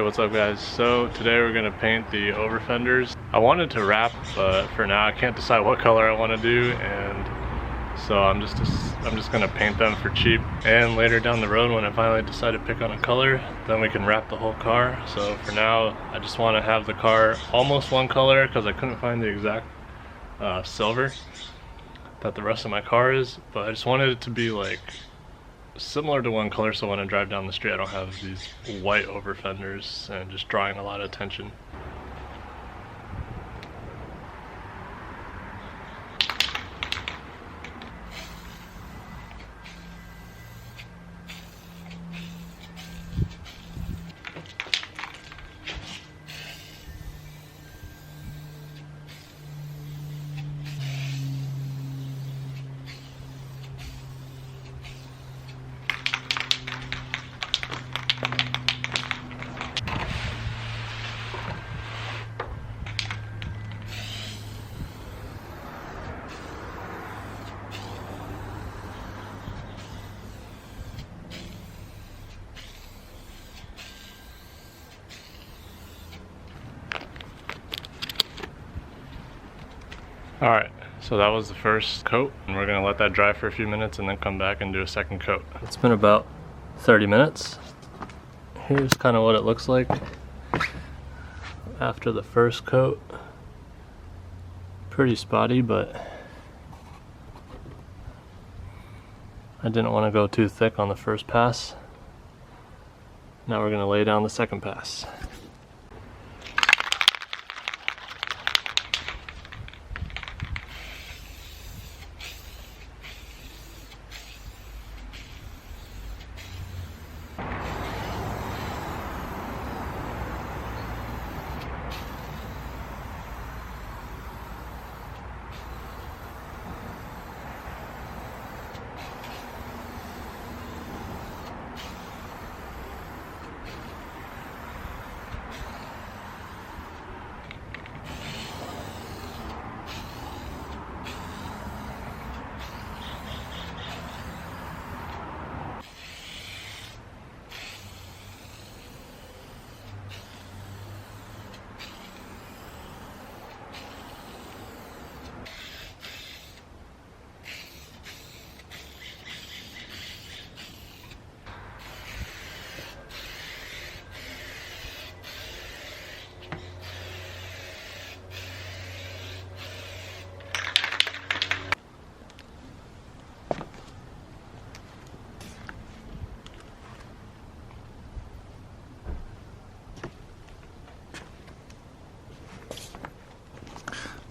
What's up guys? So today we're gonna paint the Overfenders. I wanted to wrap, but for now I can't decide what color I want to do, and so I'm just gonna paint them for cheap. And later down the road, when I finally decide to pick on a color, then we can wrap the whole car. So for now, I just want to have the car almost one color because I couldn't find the exact silver that the rest of my car is, but I just wanted it to be like similar to one color, so when I drive down the street I don't have these white Overfenders and just drawing a lot of attention. Alright, so that was the first coat, and we're gonna let that dry for a few minutes and then come back and do a second coat. It's been about 30 minutes. Here's kind of what it looks like after the first coat. Pretty spotty, but I didn't want to go too thick on the first pass. Now we're gonna lay down the second pass.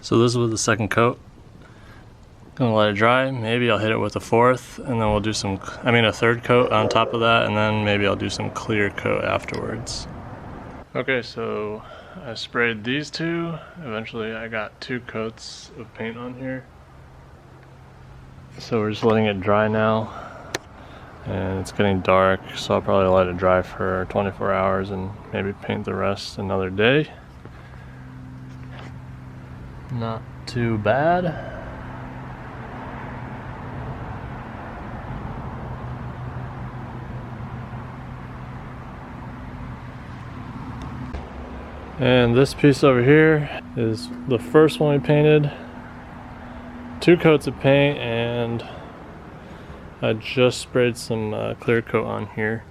So this was the second coat. Gonna let it dry. Maybe I'll hit it with a fourth, and then we'll do a third coat on top of that, and then maybe I'll do some clear coat afterwards. Okay, so I sprayed these two. Eventually I got 2 coats of paint on here. So we're just letting it dry now. And it's getting dark, so I'll probably let it dry for 24 hours and maybe paint the rest another day. Not too bad. And this piece over here is the first one we painted. 2 coats of paint, and I just sprayed some clear coat on here.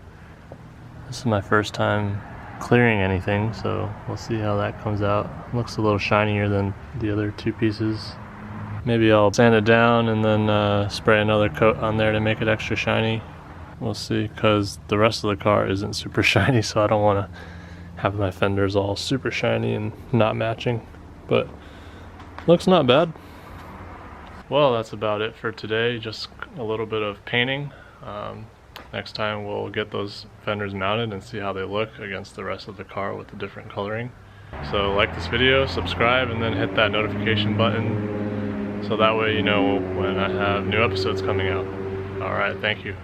This is my first time clearing anything, so we'll see how that comes out. Looks a little shinier than the other 2 pieces. Maybe I'll sand it down and then spray another coat on there to make it extra shiny. We'll see, because the rest of the car isn't super shiny, so I don't want to have my fenders all super shiny and not matching, but looks not bad. Well, that's about it for today. Just a little bit of painting. Next time we'll get those fenders mounted and see how they look against the rest of the car with the different coloring. So like this video, subscribe, and then hit that notification button so that way you know when I have new episodes coming out. Alright, thank you.